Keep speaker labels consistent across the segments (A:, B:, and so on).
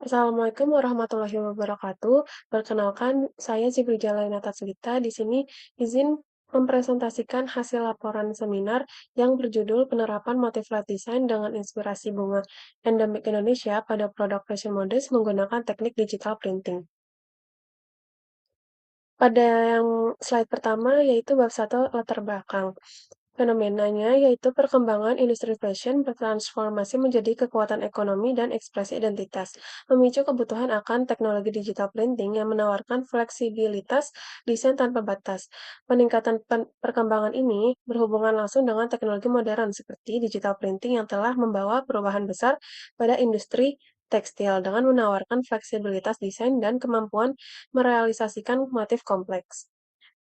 A: Assalamualaikum warahmatullahi wabarakatuh. Perkenalkan, saya Zibri Jalainata Selita. Di sini izin mempresentasikan hasil laporan seminar yang berjudul Penerapan Motif Flat Design dengan Inspirasi Bunga Endemik Indonesia pada Produk Fashion Modest menggunakan teknik digital printing. Pada yang slide pertama, yaitu bab 1 latar belakang. Fenomenanya yaitu perkembangan industri fashion bertransformasi menjadi kekuatan ekonomi dan ekspresi identitas, memicu kebutuhan akan teknologi digital printing yang menawarkan fleksibilitas desain tanpa batas. Peningkatan perkembangan ini berhubungan langsung dengan teknologi modern seperti digital printing yang telah membawa perubahan besar pada industri tekstil dengan menawarkan fleksibilitas desain dan kemampuan merealisasikan motif kompleks.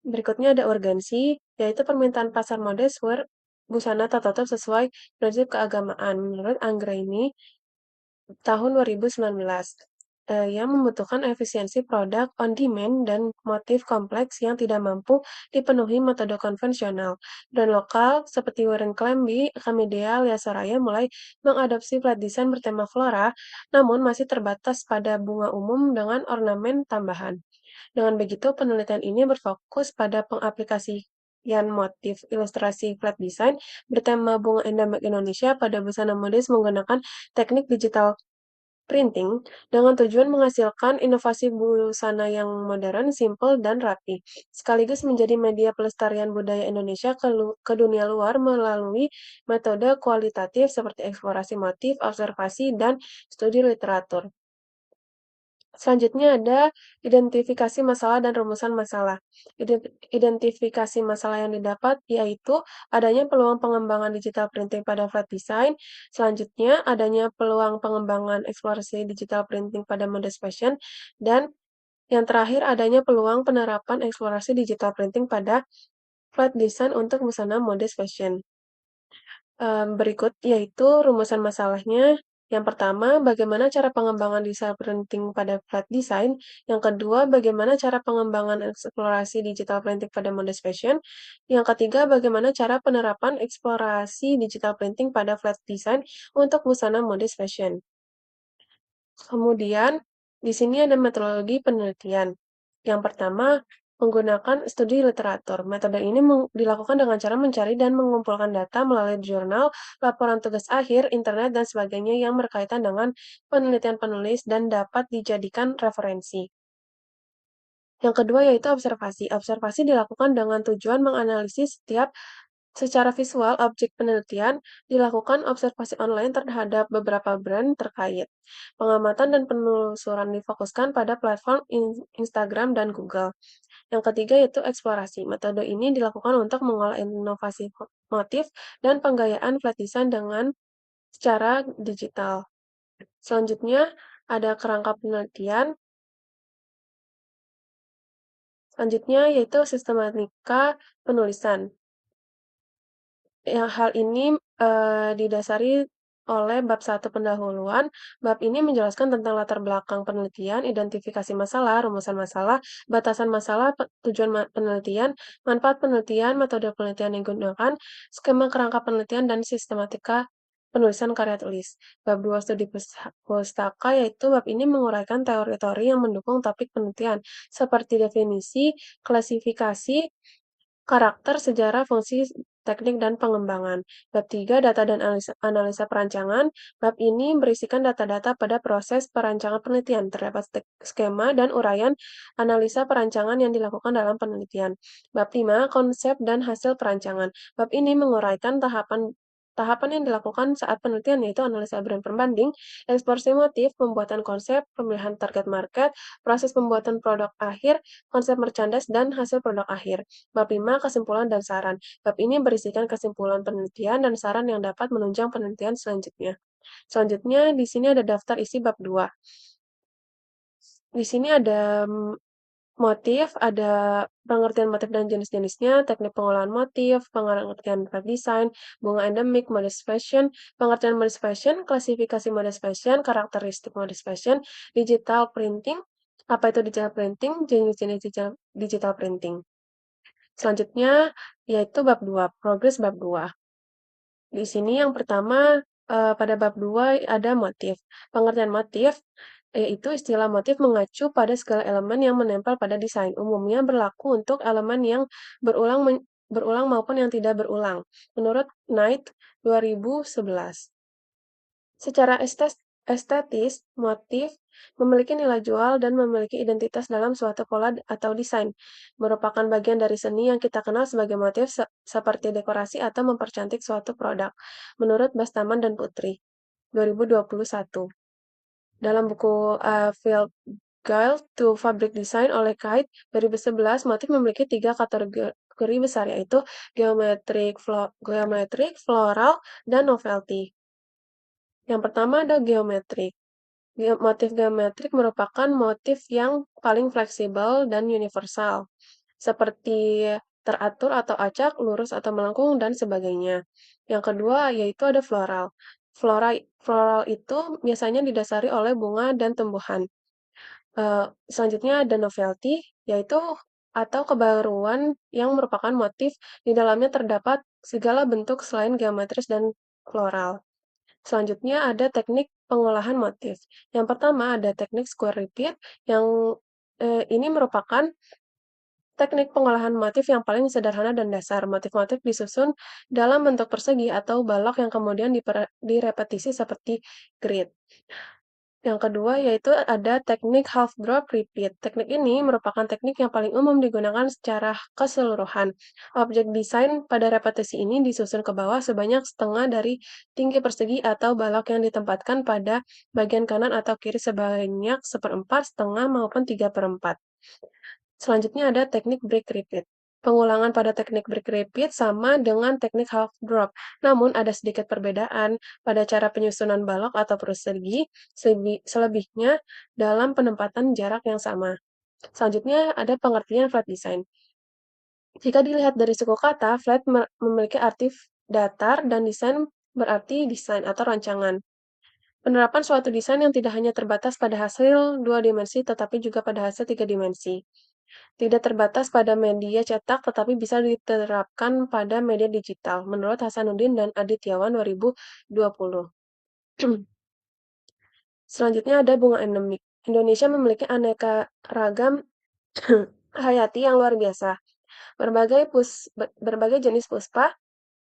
A: Berikutnya ada urgensi, yaitu permintaan pasar mode wear busana tertutup sesuai prinsip keagamaan. Menurut Anggraini, tahun 2019, yang membutuhkan efisiensi produk on demand dan motif kompleks yang tidak mampu dipenuhi metode konvensional. Brand lokal seperti Warren Clemby, Kamedia, Lia Soraya mulai mengadopsi flat design bertema flora, namun masih terbatas pada bunga umum dengan ornamen tambahan. Dengan begitu, penelitian ini berfokus pada pengaplikasian motif ilustrasi flat design bertema bunga endemik Indonesia pada busana modis menggunakan teknik digital printing dengan tujuan menghasilkan inovasi busana yang modern, simpel, dan rapi, sekaligus menjadi media pelestarian budaya Indonesia ke dunia luar melalui metode kualitatif seperti eksplorasi motif, observasi, dan studi literatur. Selanjutnya ada identifikasi masalah dan rumusan masalah. Identifikasi masalah yang didapat yaitu adanya peluang pengembangan digital printing pada flat design. Selanjutnya, adanya peluang pengembangan eksplorasi digital printing pada modest fashion. Dan yang terakhir, adanya peluang penerapan eksplorasi digital printing pada flat design untuk busana modest fashion. Berikut yaitu rumusan masalahnya. Yang pertama, bagaimana cara pengembangan desain printing pada flat design. Yang kedua, bagaimana cara pengembangan eksplorasi digital printing pada modest fashion. Yang ketiga, bagaimana cara penerapan eksplorasi digital printing pada flat design untuk busana modest fashion. Kemudian, di sini ada metodologi penelitian. Yang pertama, menggunakan studi literatur. Metode ini dilakukan dengan cara mencari dan mengumpulkan data melalui jurnal, laporan tugas akhir, internet, dan sebagainya yang berkaitan dengan penelitian penulis dan dapat dijadikan referensi. Yang kedua yaitu observasi. Observasi dilakukan dengan tujuan menganalisis setiap secara visual objek penelitian, dilakukan observasi online terhadap beberapa brand terkait. Pengamatan dan penelusuran difokuskan pada platform Instagram dan Google. Yang ketiga yaitu eksplorasi. Metode ini dilakukan untuk mengolah inovasi motif dan penggayaan flat design dengan secara digital. Selanjutnya ada kerangka penelitian. Selanjutnya yaitu sistematika penulisan. Yang hal ini didasari oleh bab 1 pendahuluan. Bab ini menjelaskan tentang latar belakang penelitian, identifikasi masalah, rumusan masalah, batasan masalah, tujuan penelitian, manfaat penelitian, metode penelitian yang digunakan, skema kerangka penelitian, dan sistematika penulisan karya tulis. Bab 2 studi pustaka yaitu bab ini menguraikan teori-teori yang mendukung topik penelitian seperti definisi, klasifikasi, karakter, sejarah, fungsi, teknik, dan pengembangan. Bab 3, data dan analisa perancangan. Bab ini berisikan data-data pada proses perancangan penelitian. Terdapat skema dan uraian analisa perancangan yang dilakukan dalam penelitian. Bab 5, konsep dan hasil perancangan. Bab ini menguraikan tahapan yang dilakukan saat penelitian yaitu analisa brand pembanding, eksplorasi motif, pembuatan konsep, pemilihan target market, proses pembuatan produk akhir, konsep merchandise, dan hasil produk akhir. Bab 5, kesimpulan dan saran. Bab ini berisikan kesimpulan penelitian dan saran yang dapat menunjang penelitian selanjutnya. Selanjutnya, di sini ada daftar isi bab 2. Di sini ada motif, ada pengertian motif dan jenis-jenisnya, teknik pengolahan motif, pengertian flat design, bunga endemik, modest fashion, pengertian modest fashion, klasifikasi modest fashion, karakteristik modest fashion, digital printing, apa itu digital printing, jenis-jenis digital printing. Selanjutnya, yaitu bab 2, progres bab 2. Di sini yang pertama, Pada bab 2 ada motif. Pengertian motif, yaitu istilah motif mengacu pada segala elemen yang menempel pada desain, umumnya berlaku untuk elemen yang berulang maupun yang tidak berulang, menurut Knight 2011. Secara estetis, motif memiliki nilai jual dan memiliki identitas dalam suatu pola atau desain, merupakan bagian dari seni yang kita kenal sebagai motif seperti dekorasi atau mempercantik suatu produk, menurut Bastaman dan Putri, 2021. Dalam buku Field Guide to Fabric Design oleh Kite 2011, motif memiliki 3 kategori besar, yaitu geometrik, floral, dan novelty. Yang pertama ada geometrik. Motif geometrik merupakan motif yang paling fleksibel dan universal, seperti teratur atau acak, lurus atau melengkung, dan sebagainya. Yang kedua yaitu ada floral. Floral itu biasanya didasari oleh bunga dan tumbuhan. Selanjutnya ada novelty, yaitu atau kebaruan yang merupakan motif di dalamnya terdapat segala bentuk selain geometris dan floral. Selanjutnya ada teknik pengolahan motif. Yang pertama ada teknik square repeat yang ini merupakan teknik pengolahan motif yang paling sederhana dan dasar. Motif-motif disusun dalam bentuk persegi atau balok yang kemudian direpetisi seperti grid. Yang kedua yaitu ada teknik half drop repeat. Teknik ini merupakan teknik yang paling umum digunakan secara keseluruhan. Objek desain pada repetisi ini disusun ke bawah sebanyak setengah dari tinggi persegi atau balok yang ditempatkan pada bagian kanan atau kiri sebanyak seperempat, setengah, maupun 3/4. Selanjutnya ada teknik break repeat. Pengulangan pada teknik break repeat sama dengan teknik half drop, namun ada sedikit perbedaan pada cara penyusunan balok atau persegi, selebihnya dalam penempatan jarak yang sama. Selanjutnya ada pengertian flat design. Jika dilihat dari suku kata, flat memiliki arti datar dan desain berarti desain atau rancangan. Penerapan suatu desain yang tidak hanya terbatas pada hasil 2 dimensi tetapi juga pada hasil 3 dimensi. Tidak terbatas pada media cetak tetapi bisa diterapkan pada media digital, menurut Hasanuddin dan Adityawan 2020. Selanjutnya ada bunga endemik. Indonesia memiliki aneka ragam hayati yang luar biasa. Berbagai jenis puspa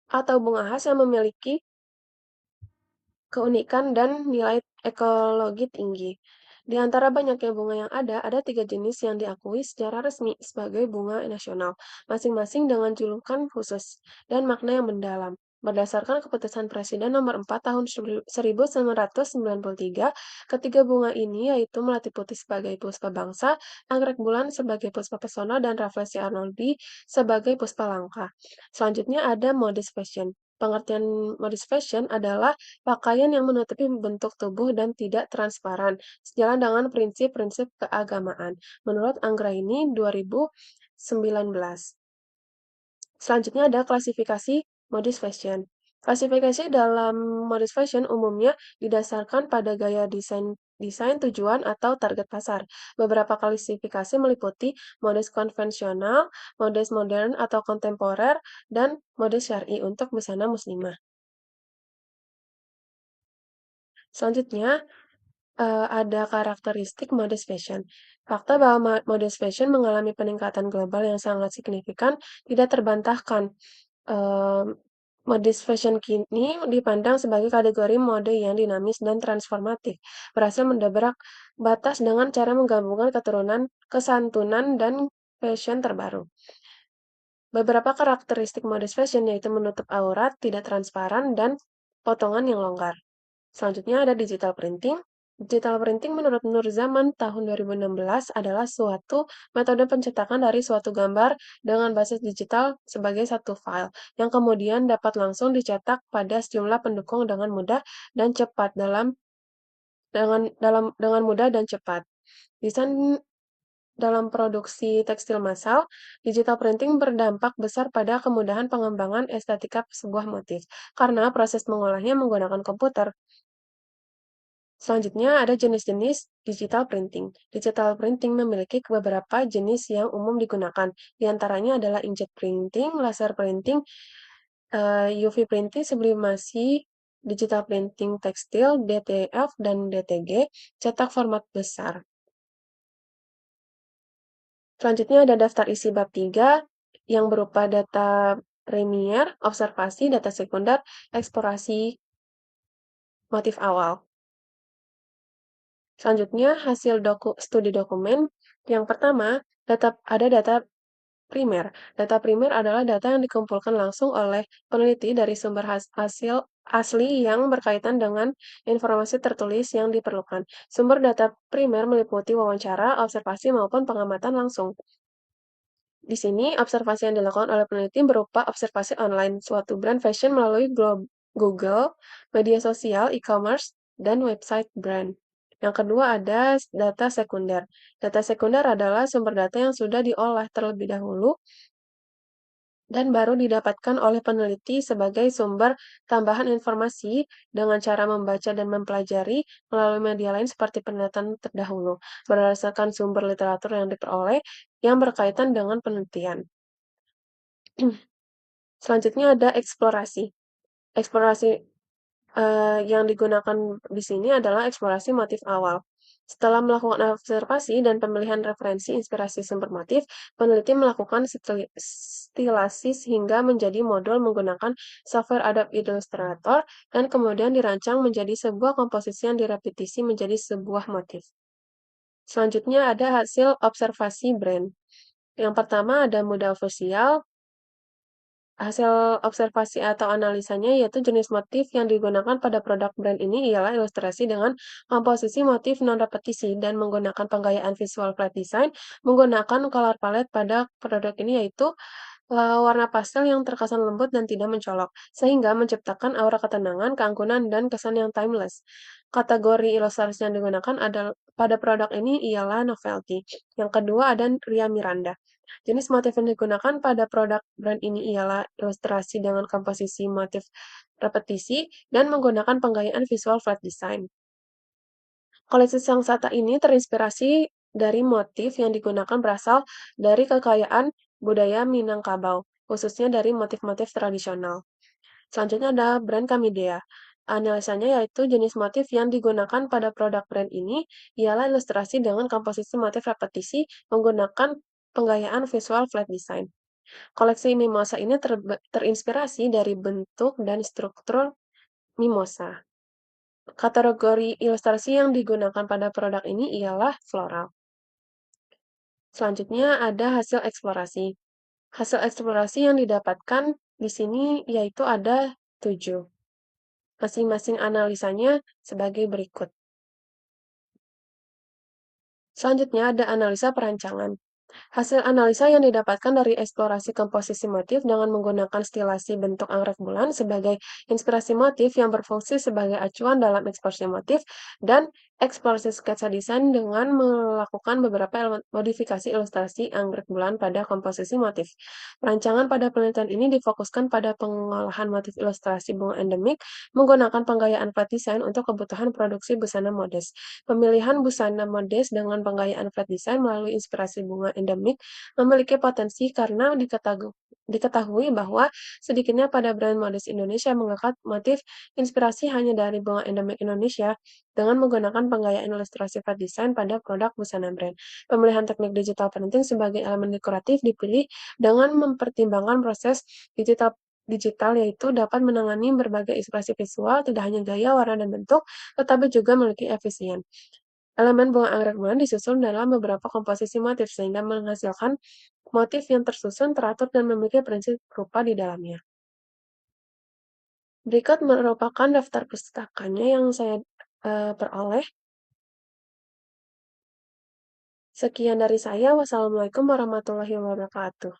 A: atau bunga khas yang memiliki keunikan dan nilai ekologi tinggi. Di antara banyaknya bunga yang ada 3 jenis yang diakui secara resmi sebagai bunga nasional, masing-masing dengan julukan khusus dan makna yang mendalam. Berdasarkan keputusan Presiden nomor 4 tahun 1993, ketiga bunga ini yaitu melati putih sebagai puspa bangsa, anggrek bulan sebagai puspa pesona, dan Rafflesia arnoldi sebagai puspa langka. Selanjutnya ada modest fashion. Pengertian modest fashion adalah pakaian yang menutupi bentuk tubuh dan tidak transparan, sejalan dengan prinsip-prinsip keagamaan, menurut Anggraini 2019. Selanjutnya ada klasifikasi modest fashion. Klasifikasi dalam modest fashion umumnya didasarkan pada gaya desain tujuan atau target pasar. Beberapa klasifikasi meliputi modest konvensional, modest modern atau kontemporer, dan modest syar'i untuk busana muslimah. Selanjutnya, ada karakteristik modest fashion. Fakta bahwa modest fashion mengalami peningkatan global yang sangat signifikan tidak terbantahkan. Mmm, Modest fashion kini dipandang sebagai kategori mode yang dinamis dan transformatif, berhasil mendobrak batas dengan cara menggabungkan kesantunan dan fashion terbaru. Beberapa karakteristik modest fashion yaitu menutup aurat, tidak transparan, dan potongan yang longgar. Selanjutnya ada digital printing. Digital printing menurut Nur Zaman tahun 2016 adalah suatu metode pencetakan dari suatu gambar dengan basis digital sebagai satu file yang kemudian dapat langsung dicetak pada sejumlah pendukung dengan mudah dan cepat dengan mudah dan cepat. Desain dalam produksi tekstil massal, digital printing berdampak besar pada kemudahan pengembangan estetika sebuah motif karena proses mengolahnya menggunakan komputer. Selanjutnya ada jenis-jenis digital printing. Digital printing memiliki beberapa jenis yang umum digunakan. Di antaranya adalah inkjet printing, laser printing, UV printing, sublimasi, digital printing tekstil, DTF, dan DTG, cetak format besar. Selanjutnya ada daftar isi bab 3 yang berupa data premier, observasi, data sekunder, eksplorasi, motif awal. Selanjutnya, hasil studi dokumen. Yang pertama, ada data primer. Data primer adalah data yang dikumpulkan langsung oleh peneliti dari sumber hasil asli yang berkaitan dengan informasi tertulis yang diperlukan. Sumber data primer meliputi wawancara, observasi, maupun pengamatan langsung. Di sini, observasi yang dilakukan oleh peneliti berupa observasi online suatu brand fashion melalui Google, media sosial, e-commerce, dan website brand. Yang kedua ada data sekunder. Data sekunder adalah sumber data yang sudah diolah terlebih dahulu dan baru didapatkan oleh peneliti sebagai sumber tambahan informasi dengan cara membaca dan mempelajari melalui media lain seperti penelitian terdahulu, berdasarkan sumber literatur yang diperoleh yang berkaitan dengan penelitian. Selanjutnya ada eksplorasi. Eksplorasi yang digunakan di sini adalah eksplorasi motif awal. Setelah melakukan observasi dan pemilihan referensi inspirasi sumber motif, peneliti melakukan stilasi hingga menjadi modul menggunakan software Adobe Illustrator dan kemudian dirancang menjadi sebuah komposisi yang direpetisi menjadi sebuah motif. Selanjutnya ada hasil observasi brand. Yang pertama ada modal visual. Hasil observasi atau analisanya yaitu jenis motif yang digunakan pada produk brand ini ialah ilustrasi dengan komposisi motif non-repetisi dan menggunakan penggayaan visual flat design menggunakan color palette pada produk ini yaitu warna pastel yang terkesan lembut dan tidak mencolok, sehingga menciptakan aura ketenangan, keanggunan, dan kesan yang timeless. Kategori ilustrasi yang digunakan pada produk ini ialah novelty. Yang kedua ada Ria Miranda. Jenis motif yang digunakan pada produk brand ini ialah ilustrasi dengan komposisi motif repetisi dan menggunakan penggayaan visual flat design. Koleksi Sangsata ini terinspirasi dari motif yang digunakan berasal dari kekayaan budaya Minangkabau, khususnya dari motif-motif tradisional. Selanjutnya ada brand Kamidea. Analisanya yaitu jenis motif yang digunakan pada produk brand ini ialah ilustrasi dengan komposisi motif repetisi menggunakan penggayaan visual flat design. Koleksi mimosa ini terinspirasi dari bentuk dan struktur mimosa. Kategori ilustrasi yang digunakan pada produk ini ialah floral. Selanjutnya ada hasil eksplorasi. Hasil eksplorasi yang didapatkan di sini yaitu ada 7. Masing-masing analisanya sebagai berikut. Selanjutnya ada analisa perancangan. Hasil analisa yang didapatkan dari eksplorasi komposisi motif dengan menggunakan stilasi bentuk anggrek bulan sebagai inspirasi motif yang berfungsi sebagai acuan dalam eksplorasi motif dan eksplorasi sketsa desain dengan melakukan beberapa modifikasi ilustrasi anggrek bulan pada komposisi motif. Perancangan pada penelitian ini difokuskan pada pengolahan motif ilustrasi bunga endemik menggunakan penggayaan flat design untuk kebutuhan produksi busana modest. Pemilihan busana modest dengan penggayaan flat design melalui inspirasi bunga endemik memiliki potensi karena diketahui bahwa sedikitnya pada brand modest Indonesia mengangkat motif inspirasi hanya dari bunga endemik Indonesia dengan menggunakan penggayaan ilustrasi flat design pada produk busana brand. Pemilihan teknik digital printing sebagai elemen dekoratif dipilih dengan mempertimbangkan proses digital yaitu dapat menangani berbagai ekspresi visual, tidak hanya gaya, warna, dan bentuk, tetapi juga memiliki efisien. Elemen bunga anggrek bulan disusun dalam beberapa komposisi motif sehingga menghasilkan motif yang tersusun, teratur, dan memiliki prinsip rupa di dalamnya. Berikut merupakan daftar pustakanya yang saya peroleh. Sekian dari saya. Wassalamualaikum warahmatullahi wabarakatuh.